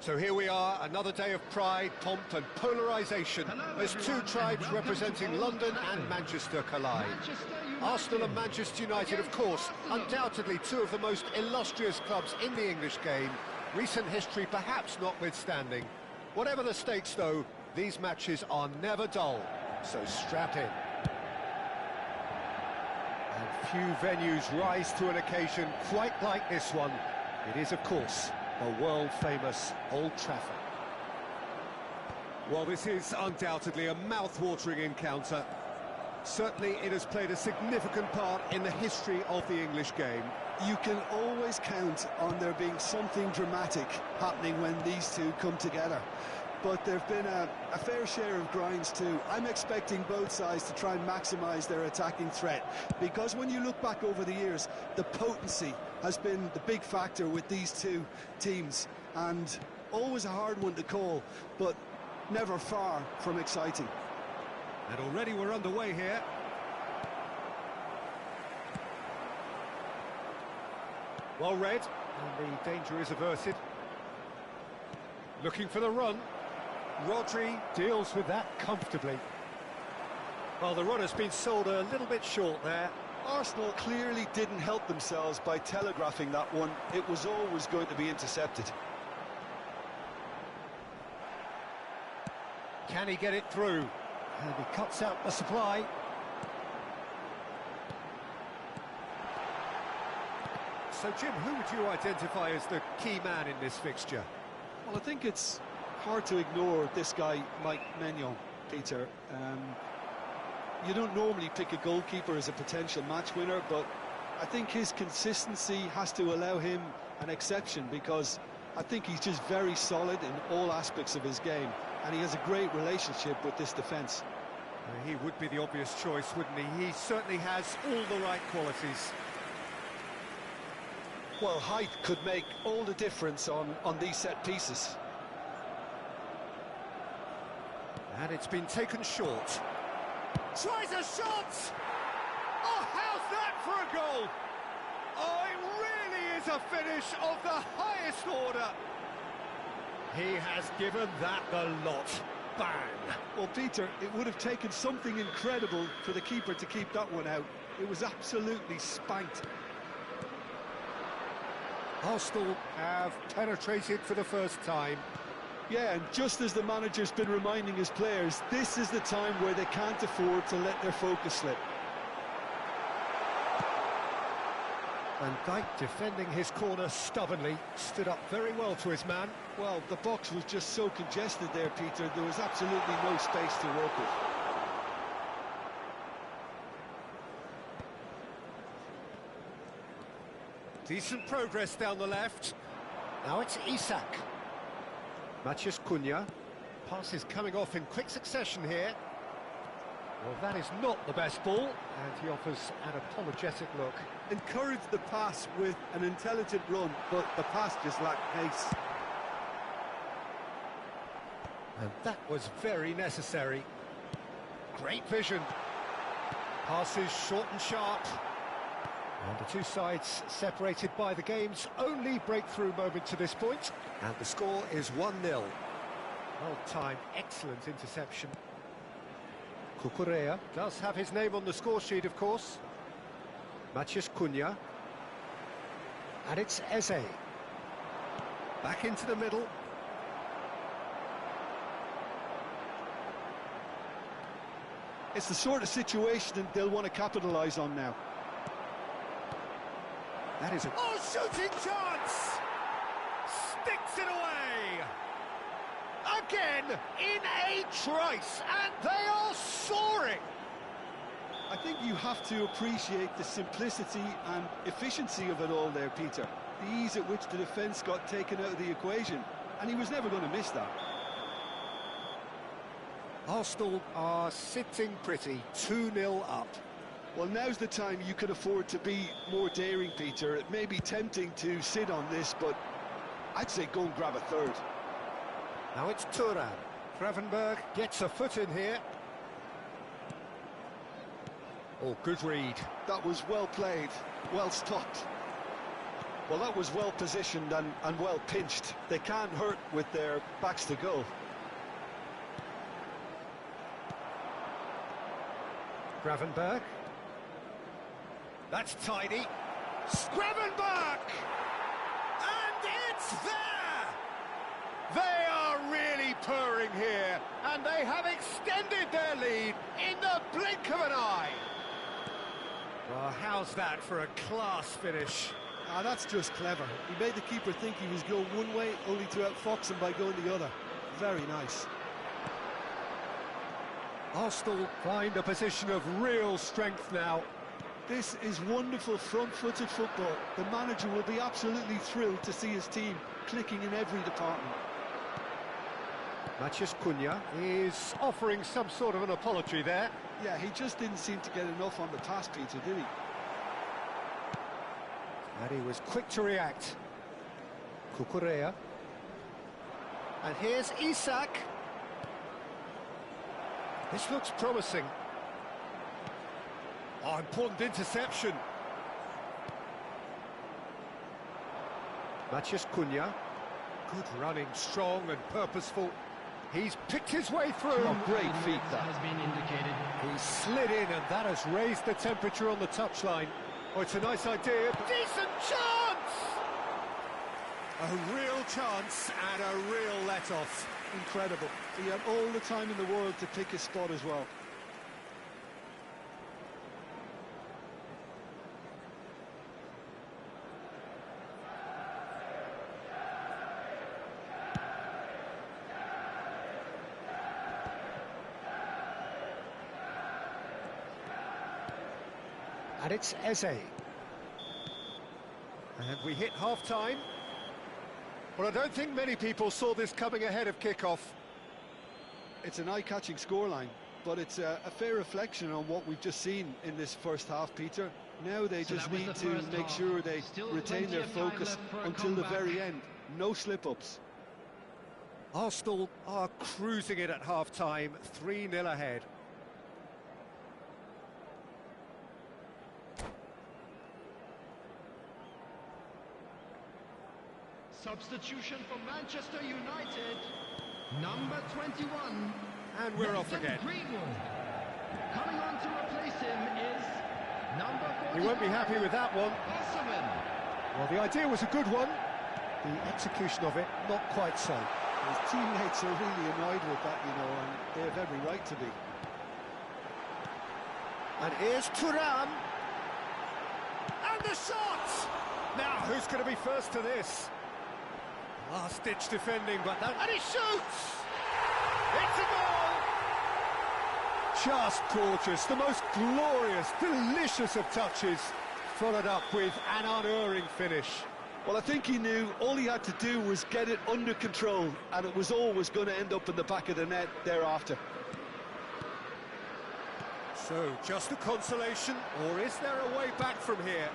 So here we are, another day of pride, pomp and polarisation as two tribes representing London and Manchester collide. Arsenal and Manchester United, of course, undoubtedly two of the most illustrious clubs in the English game, recent history perhaps notwithstanding. Whatever the stakes, though, these matches are never dull, so strap in. And few venues rise to an occasion quite like this one. It is, of course, the world-famous Old Trafford. Well, this is undoubtedly a mouth-watering encounter. Certainly it has played a significant part in the history of the English game. You can always count on there being something dramatic happening when these two come together. But there have been a fair share of grinds too. I'm expecting both sides to try and maximise their attacking threat, because when you look back over the years, the potency has been the big factor with these two teams, and always a hard one to call, but never far from exciting. And already we're underway here. Well read, and the danger is averted. Looking for the run. Rodri deals with that comfortably. Well, the run has been sold a little bit short there. Arsenal clearly didn't help themselves by telegraphing that one. It was always going to be intercepted. Can he get it through? And he cuts out the supply. So, Jim, who would you identify as the key man in this fixture? Well, I think it's hard to ignore this guy, Mike Maignan, Peter. You don't normally pick a goalkeeper as a potential match winner, but I think his consistency has to allow him an exception, because I think he's just very solid in all aspects of his game, and he has a great relationship with this defence. He would be the obvious choice, wouldn't he? He certainly has all the right qualities. Well, height could make all the difference on these set pieces. And it's been taken short. Tries a shot! Oh, how's that for a goal? Oh, it really is a finish of the highest order. He has given that the lot. Bang! Well, Peter, it would have taken something incredible for the keeper to keep that one out. It was absolutely spanked. Arsenal have penetrated for the first time. Yeah, and just as the manager's been reminding his players, this is the time where they can't afford to let their focus slip. Van Dijk, defending his corner stubbornly, stood up very well to his man. Well, the box was just so congested there, Peter, there was absolutely no space to work with. Decent progress down the left. Now it's Isak. Matheus Cunha. Pass is coming off in quick succession here. Well, that is not the best ball, and he offers an apologetic look. Encouraged the pass with an intelligent run, but the pass just lacked pace. And that was very necessary. Great vision. Passes short and sharp. And the two sides separated by the game's only breakthrough moment to this point. And the score is 1-0. Well-timed, excellent interception. Cucurella does have his name on the score sheet, of course. Matheus Cunha. And it's Eze. Back into the middle. It's the sort of situation that they'll want to capitalise on now. That is a... Oh, shooting chance! Sticks it away! Again, in a trice, and they are soaring! I think you have to appreciate the simplicity and efficiency of it all there, Peter. The ease at which the defence got taken out of the equation, and he was never going to miss that. Arsenal are sitting pretty, 2-0 up. Well, now's the time you can afford to be more daring, Peter. It may be tempting to sit on this, but I'd say go and grab a third. Now it's Thuram. Gravenberch gets a foot in here. Oh, good read. That was well played, well stopped. Well, that was well positioned and well pinched. They can't hurt with their backs to goal. Gravenberg. That's tidy. Gravenberg! And it's there! They are really purring here, and they have extended their lead in the blink of an eye. Well, how's that for a class finish? Ah, that's just clever. He made the keeper think he was going one way, only to outfox him by going the other. Very nice. Arsenal find a position of real strength now. This is wonderful front-footed football. The manager will be absolutely thrilled to see his team clicking in every department. Matheus Cunha is offering some sort of an apology there. Yeah, he just didn't seem to get enough on the pass, Peter, did he? And he was quick to react. Cucurella. And here's Isak. This looks promising. Oh, important interception. Matheus Cunha. Good running, strong and purposeful. He's picked his way through. Oh, great feet, that. Has been indicated. He slid in, and that has raised the temperature on the touchline. Oh, it's a nice idea. Decent chance! A real chance and a real let-off. Incredible. He had all the time in the world to pick his spot as well. And it's Eze. And we hit half-time. Well, I don't think many people saw this coming ahead of kick-off. It's an eye-catching scoreline, but it's a fair reflection on what we've just seen in this first half, Peter. Now they just need to make sure they retain their focus until the very end. No slip-ups. Arsenal are cruising it at half-time, 3-0 ahead. Substitution for Manchester United, number 21. And we're off again. Greenwood. Coming on to replace him is number 40. He won't be happy with that one. Osimhen. Well, the idea was a good one. The execution of it, not quite so. His teammates are really annoyed with that, you know, and they have every right to be. And here's Thuram. And the shot! Now, who's going to be first to this? Last-ditch defending, but that... And he shoots! It's a goal! Just gorgeous, the most glorious, delicious of touches, followed up with an unerring finish. Well, I think he knew all he had to do was get it under control, and it was always going to end up in the back of the net thereafter. So, just a consolation, or is there a way back from here?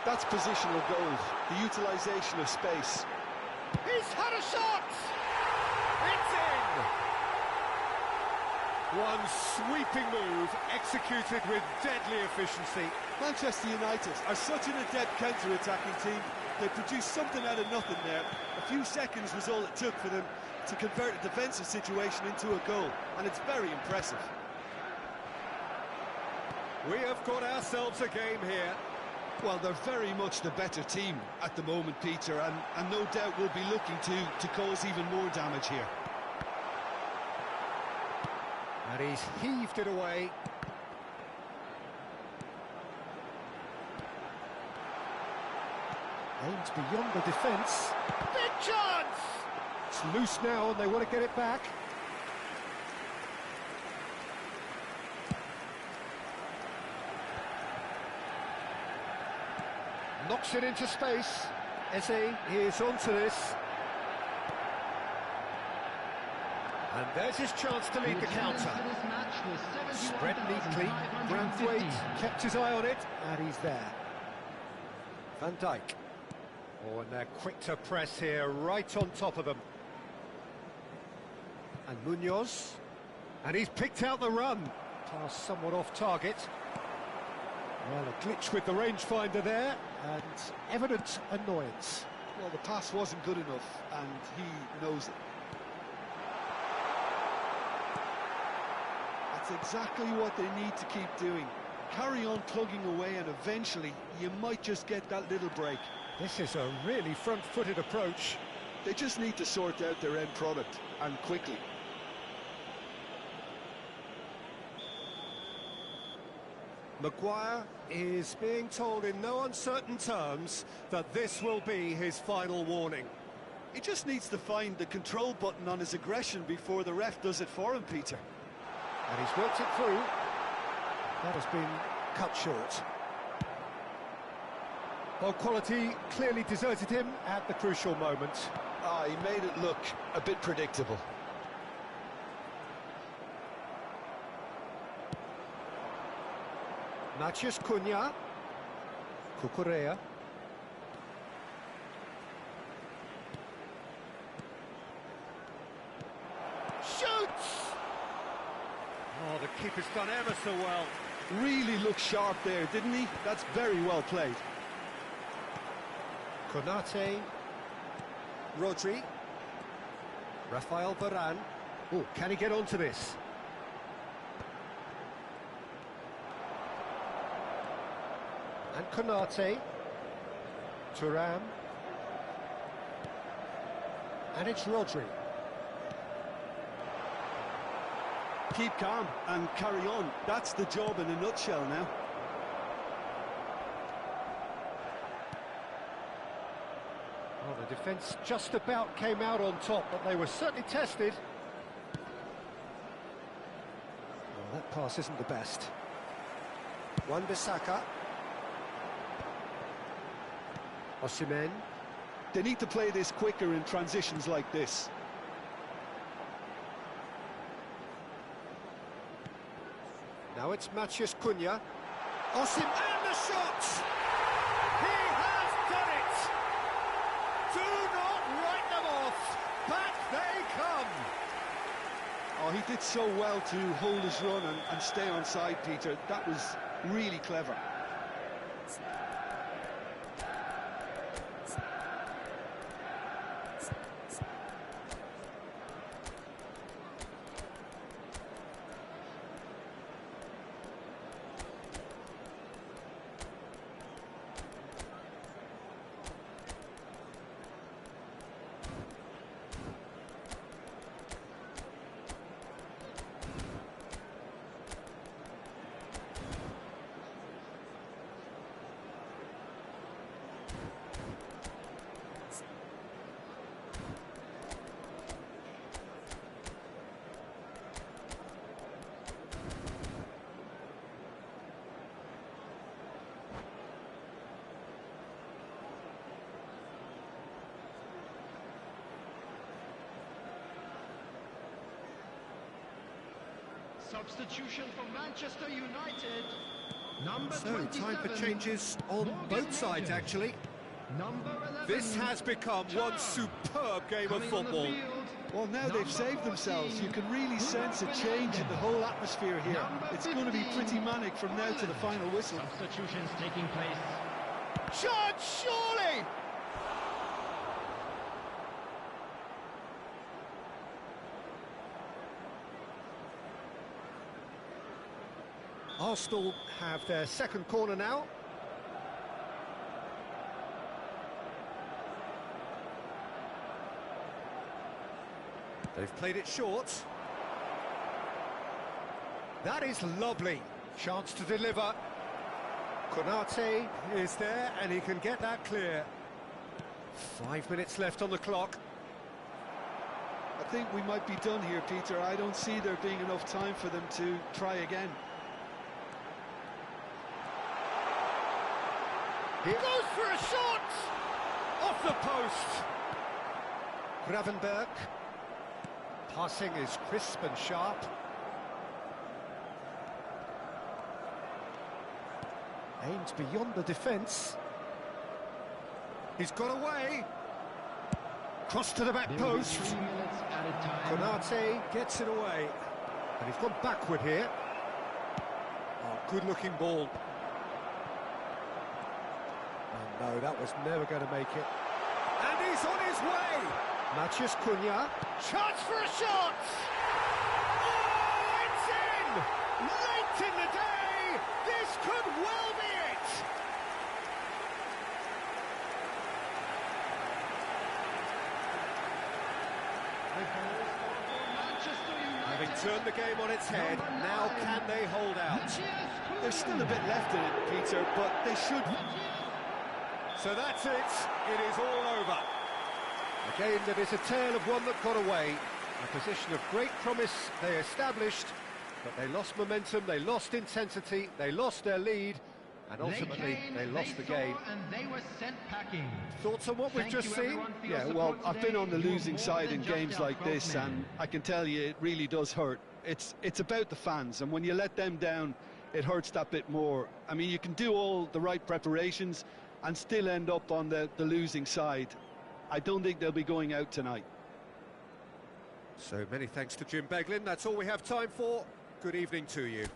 That's positional goals, the utilisation of space. He's had a shot! It's in! One sweeping move, executed with deadly efficiency. Manchester United are such an adept counter-attacking team. They produced something out of nothing there. A few seconds was all it took for them to convert a defensive situation into a goal, and it's very impressive. We have got ourselves a game here. Well, they're very much the better team at the moment, Peter, and no doubt will be looking to cause even more damage here. And he's heaved it away. Aims beyond the defence. Big chance! It's loose now and they want to get it back. Knocks it into space. Eze is onto this. And there's his chance to lead the counter. Spread neatly, Branthwaite kept his eye on it, and he's there. Van Dijk. Oh, and they're quick to press here, right on top of them. And Munoz. And he's picked out the run. Pass somewhat off target. Well, a glitch with the rangefinder there, and evident annoyance. Well, the pass wasn't good enough, and he knows it. That's exactly what they need to keep doing. Carry on plugging away, and eventually you might just get that little break. This is a really front-footed approach. They just need to sort out their end product, and quickly. Maguire is being told in no uncertain terms that this will be his final warning. He just needs to find the control button on his aggression before the ref does it for him, Peter. And he's worked it through. That has been cut short. Well, quality clearly deserted him at the crucial moment. Ah, he made it look a bit predictable. Matheus Cunha. Cucurella. Shoots! Oh, the keeper's done ever so well. Really looked sharp there, didn't he? That's very well played. Konate. Rodri. Rafael Varane. Oh, can he get onto this? And Konate. Thuram. And it's Rodri. Keep calm and carry on. That's the job in a nutshell now. Well, the defence just about came out on top, but they were certainly tested. Well, that pass isn't the best. Wan-Bissaka. Osimhen. They need to play this quicker in transitions like this. Now it's Matheus Cunha. Osimhen, and the shot! He has done it! Do not write them off! Back they come! Oh, he did so well to hold his run and stay on side, Peter. That was really clever. Substitution for Manchester United. Number So, 27. time for changes on Morgan both sides, Rogers. actually. Number 11. This has become one superb game of Coming on the football. field, Well, now number they've saved themselves. You can really sense a change in the whole atmosphere here. Number It's going to be 15, pretty manic from now to the final whistle. Substitutions taking place. Shot, surely! Arsenal have their second corner now. They've played it short. That is lovely. Chance to deliver. Konate is there and he can get that clear. 5 minutes left on the clock. I think we might be done here, Peter. I don't see there being enough time for them to try again. He goes for a shot! Off the post! Gravenberg. Passing is crisp and sharp. Aimed beyond the defence. He's got away. Cross to the back There will be post. 3 minutes added time. Konate gets it away. And he's gone backward here. Oh, good-looking ball. Oh, no, that was never going to make it. And he's on his way! Matheus Cunha. Chance for a shot! Oh, it's in! Late in the day! This could well be it! Having turned the game on its head, now can they hold out? There's still a bit left in it, Peter, but they should. So that's it. It is all over. A game that is a tale of one that got away. A position of great promise they established, but they lost momentum, they lost intensity, they lost their lead, and ultimately they lost the game. And they were sent packing. Thoughts on what we've just seen? Yeah, well, I've been on the losing side in games like this, and I can tell you it really does hurt. It's about the fans, and when you let them down, it hurts that bit more. I mean, you can do all the right preparations and still end up on the losing side. I don't think they'll be going out tonight. So many thanks to Jim Beglin. That's all we have time for. Good evening to you.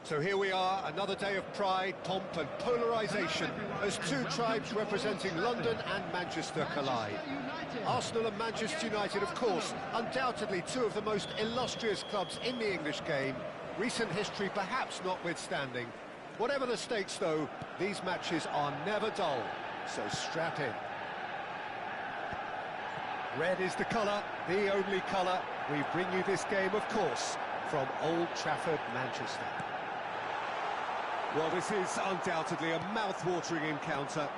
So here we are, another day of pride, pomp and polarisation as two tribes representing London and Manchester collide. Arsenal and Manchester United, of course, undoubtedly two of the most illustrious clubs in the English game, recent history perhaps notwithstanding. Whatever the stakes, though, these matches are never dull, so strap in. Red is the colour, the only colour, We bring you this game, of course, from Old Trafford, Manchester. Well, this is undoubtedly a mouth-watering encounter.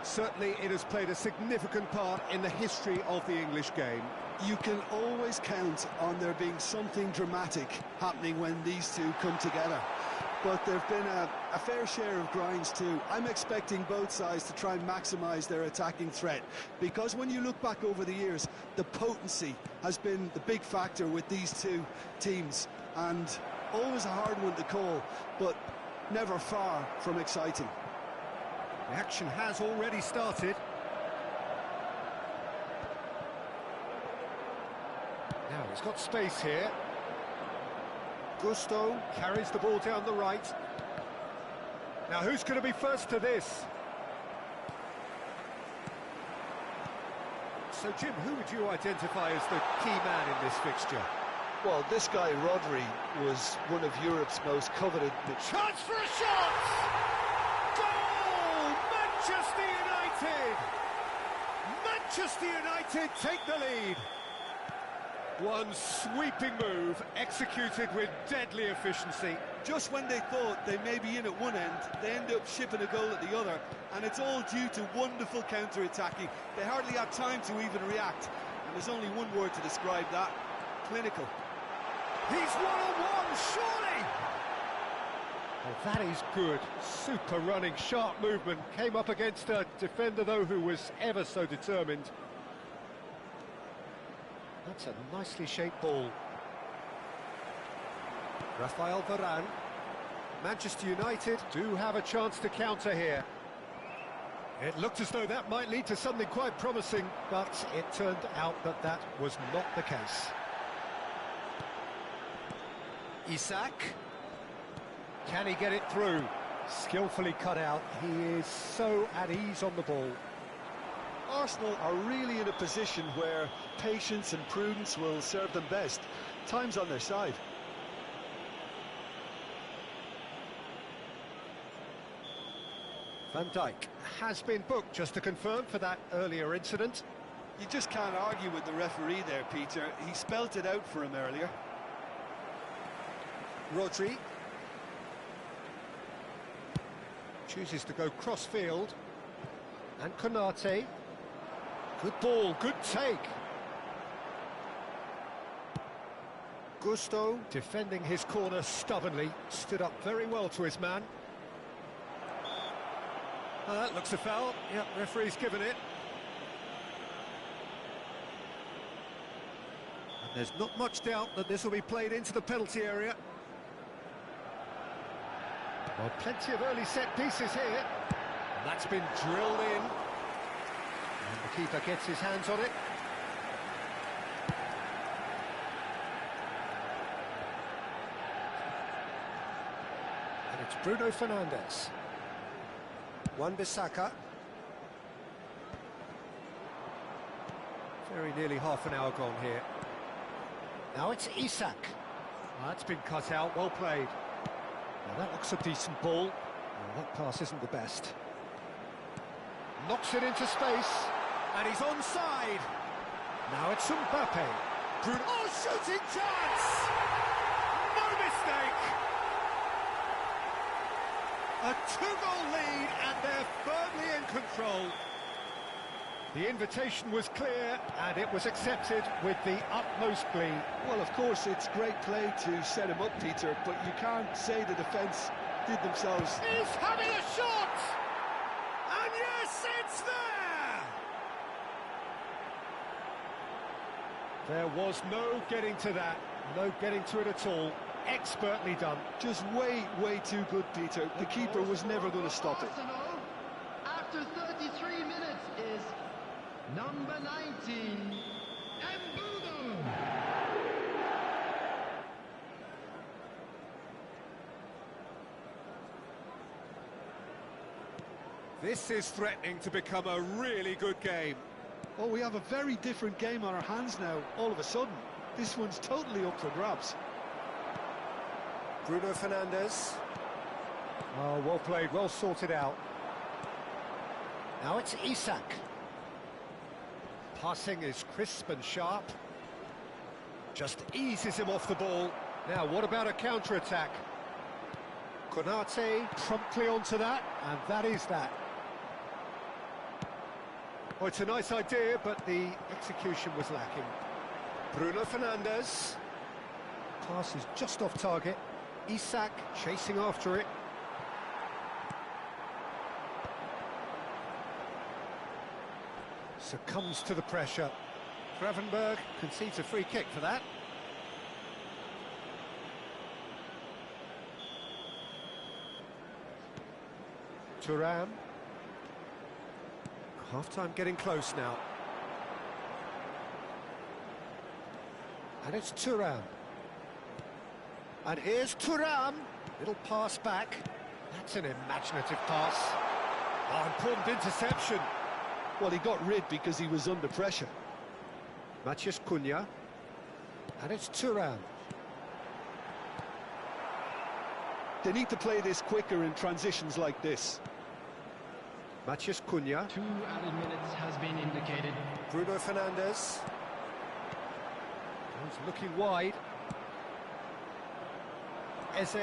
Certainly, it has played a significant part in the history of the English game. You can always count on there being something dramatic happening when these two come together. But there have been a fair share of grinds too. I'm expecting both sides to try and maximise their attacking threat, because when you look back over the years, the potency has been the big factor with these two teams, and always a hard one to call, but never far from exciting. The action has already started. Now he's got space here. Gusto carries the ball down the right. Now who's going to be first to this? So Jim, who would you identify as the key man in this fixture? Well, this guy, Rodri, was one of Europe's most coveted... Chance for a shot! Goal! Manchester United! Manchester United take the lead. One sweeping move, executed with deadly efficiency. Just when they thought they may be in at one end, they end up shipping a goal at the other, and it's all due to wonderful counter-attacking. They hardly had time to even react, and there's only one word to describe that: clinical. He's one-on-one, surely! Oh, that is good. Super running, sharp movement. Came up against a defender, though, who was ever so determined. That's a nicely shaped ball. Rafael Varane. Manchester United do have a chance to counter here. It looked as though that might lead to something quite promising, but it turned out that that was not the case. Isak. Can he get it through? Skillfully cut out. He is so at ease on the ball. Arsenal are really in a position where patience and prudence will serve them best. Time's on their side. Van Dijk has been booked, just to confirm, for that earlier incident. You just can't argue with the referee there, Peter. He spelt it out for him earlier. Rodri chooses to go cross-field. And Konate. Good ball, good take. Gusto defending his corner stubbornly, stood up very well to his man. That looks a foul. Yep, referee's given it. And there's not much doubt that this will be played into the penalty area. Well, plenty of early set pieces here. And that's been drilled in. And the keeper gets his hands on it. And it's Bruno Fernandes. Wan-Bissaka. Very nearly half an hour gone here. Now it's Isak. That's been cut out, well played. Well, that looks a decent ball. Well, that pass isn't the best. Knocks it into space, and he's onside. Now it's Mbappe. Bruno. Oh, shooting chance! No mistake! A two-goal lead, and they're firmly in control. The invitation was clear, and it was accepted with the utmost glee. Well, of course, it's great play to set him up, Peter, but you can't say the defence did themselves. He's having a shot! And yes, it's there! There was no getting to that, no getting to it at all. Expertly done. Just way too good, Peter. The keeper was never going to stop it. Arsenal, after 33 minutes, is number 19, Mbumo. This is threatening to become a really good game. Oh, we have a very different game on our hands now, all of a sudden. This one's totally up for grabs. Bruno Fernandes. Oh, well played, well sorted out. Now it's Isak. Passing is crisp and sharp. Just eases him off the ball. Now, what about a counter-attack? Konate promptly onto that, and that is that. Well, it's a nice idea, but the execution was lacking. Bruno Fernandes. Pass is just off target. Isak chasing after it. Succumbs to the pressure. Gravenberg concedes a free kick for that. Thuram. Half-time getting close now. And it's Thuram. And here's Thuram. Little pass back. That's an imaginative pass. Oh, important interception. Well, he got rid because he was under pressure. Matheus Cunha. And it's Thuram. They need to play this quicker in transitions like this. Matheus Cunha. 2 added minutes has been indicated. Bruno Fernandes. He's looking wide. Eze.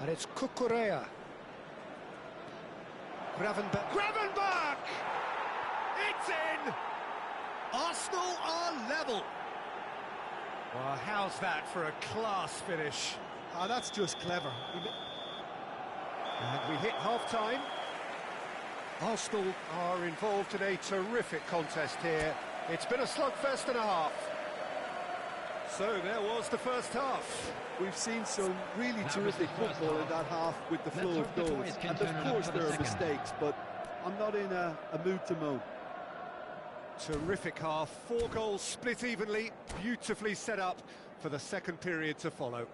And it's Cucurella. Gravenberg. Gravenberg! It's in! Arsenal are level. Well, how's that for a class finish? Ah, that's just clever. And we hit half-time. Arsenal are involved in a terrific contest here. It's been a slugfest and a half. So there was the first half. We've seen some really terrific football in that half with the flow of goals. And of course there are mistakes, but I'm not in a mood to moan. Terrific half, 4 goals split evenly, beautifully set up for the second period to follow.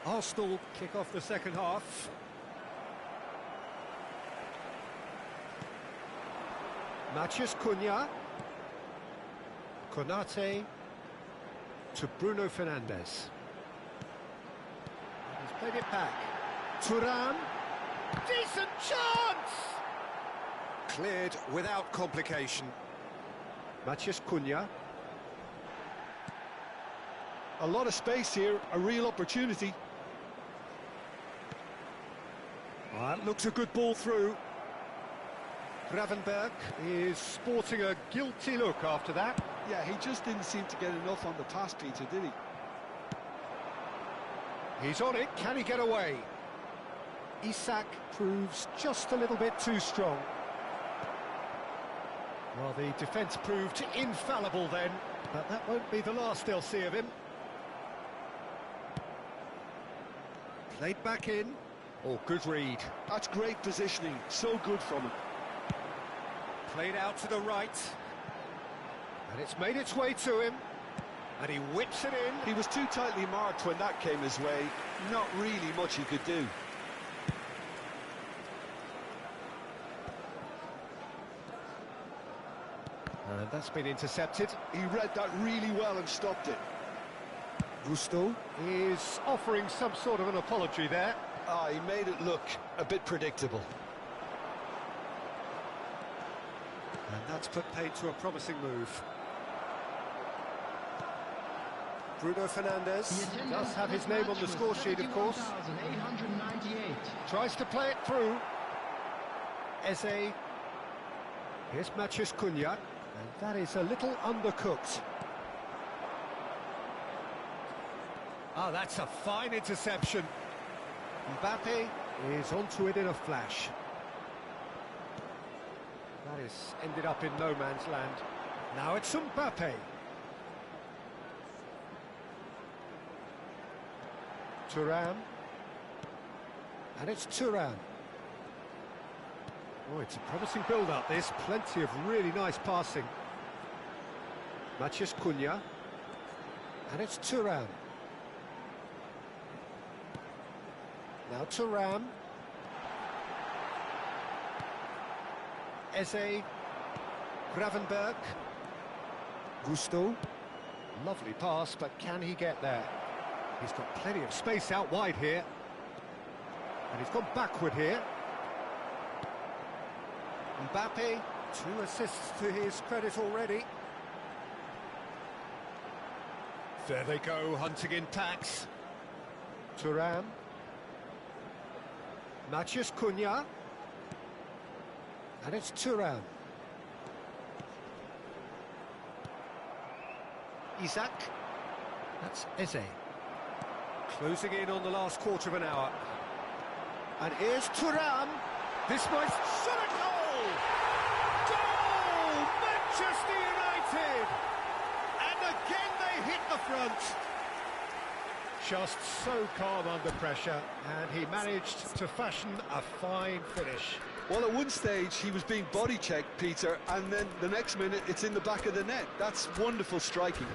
Arsenal kick off the second half. Matheus Cunha. Konate to Bruno Fernandes. He's played it back. Thuram. Decent chance! Cleared without complication. Matheus Cunha. A lot of space here, a real opportunity. That looks a good ball through. Gravenberg is sporting a guilty look after that. Yeah, he just didn't seem to get enough on the pass, Peter, did he? He's on it, can he get away? Isak proves just a little bit too strong. Well, the defence proved infallible then, but that won't be the last they'll see of him. Played back in. Oh, good read. That's great positioning, so good from him. Played out to the right. And it's made its way to him. And he whips it in. He was too tightly marked when that came his way. Not really much he could do. And that's been intercepted. He read that really well and stopped it. Gusto is offering some sort of an apology there. Ah, he made it look a bit predictable. And that's put paid to a promising move. Bruno Fernandes does have his name on the score sheet, of course. Tries to play it through. Eze. Here's Matheus Cunha. And that is a little undercooked. Ah, that's a fine interception. Mbappe is onto it in a flash. That has ended up in no man's land. Now it's Mbappe. Thuram. And it's Thuram. Oh, it's a promising build-up, this. Plenty of really nice passing. Matheus Cunha. And it's Thuram. Now Thuram. Eze. Gravenberg. Gusto. Lovely pass, but can he get there? He's got plenty of space out wide here. And he's gone backward here. Mbappe, 2 assists to his credit already. There they go, hunting in packs. Thuram. Matheus Cunha. And it's Thuram. Isak. That's Eze. Closing in on the last quarter of an hour. And here's Thuram. This might... Shot a goal! Goal! Manchester United! And again they hit the front. Just so calm under pressure, and he managed to fashion a fine finish. Well, at one stage he was being body checked, Peter, and then the next minute it's in the back of the net. That's wonderful striking.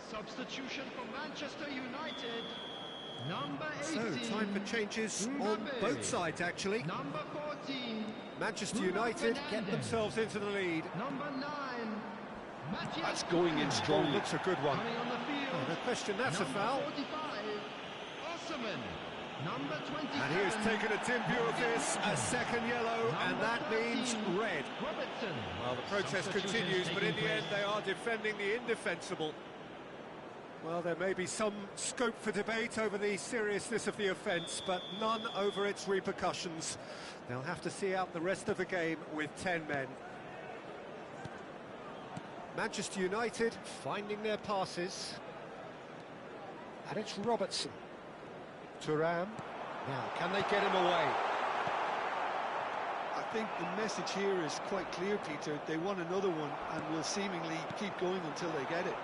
Substitution for Manchester United. Number 18. So, time for changes on both sides, actually. Number 14. Manchester United get themselves into the lead. Number 9. Matheus That's going in Ball strongly. looks a good one. Coming on the field. Oh, no question, that's a foul. 45. Osimhen. Number 27. And he has taken a dim view of this, a second yellow, and that means red. Robertson. Well, the protest continues, but in the end they are defending the indefensible. Well, there may be some scope for debate over the seriousness of the offence, but none over its repercussions. They'll have to see out the rest of the game with 10 men. Manchester United finding their passes. And it's Robertson. Thuram. Now, can they get him away? I think the message here is quite clear, Peter. They want another one and will seemingly keep going until they get it.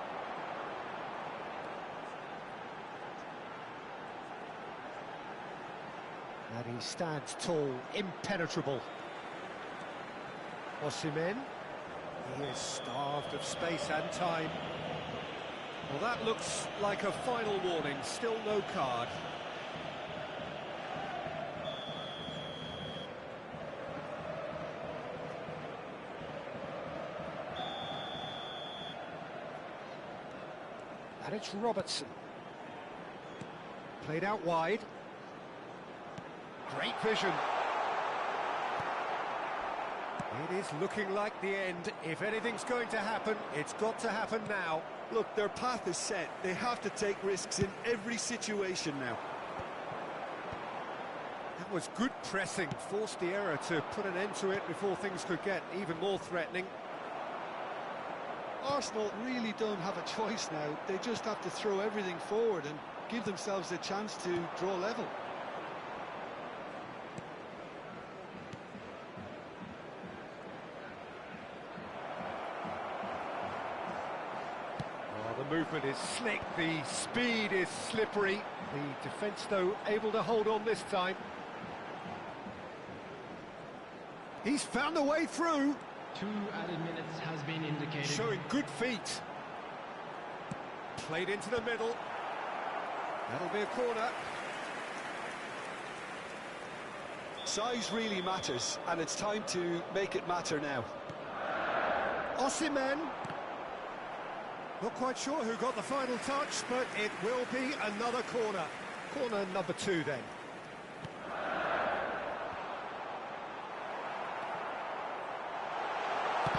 And he stands tall, impenetrable. Osimhen. He is starved of space and time. Well, that looks like a final warning. Still no card. And it's Robertson. Played out wide. Great vision. It is looking like the end. If anything's going to happen, it's got to happen now. Look, their path is set. They have to take risks in every situation now. That was good pressing. Forced the error to put an end to it before things could get even more threatening. Arsenal really don't have a choice now. They just have to throw everything forward and give themselves a chance to draw level. The movement is slick, the speed is slippery. The defence, though, able to hold on this time. He's found a way through. 2 added minutes has been indicated. Showing good feet. Played into the middle. That'll be a corner. Size really matters, and it's time to make it matter now. Osimhen. Not quite sure who got the final touch, but it will be another corner. Corner number 2 then.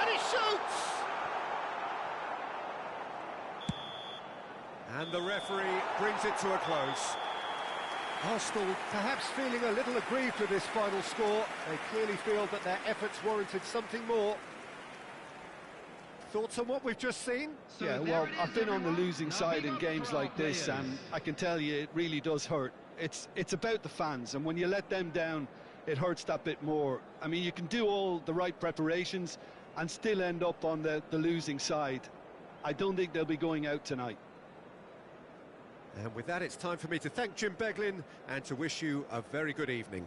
And he shoots! And the referee brings it to a close. Arsenal perhaps feeling a little aggrieved with this final score. They clearly feel that their efforts warranted something more. Thoughts on what we've just seen? So Yeah, there well, it is, I've been on the everyone. losing Now side big in up games for our like this, players. and I can tell you it really does hurt. It's about the fans, and when you let them down, it hurts that bit more. I mean, you can do all the right preparations and still end up on the losing side. I don't think they'll be going out tonight. And with that, it's time for me to thank Jim Beglin and to wish you a very good evening.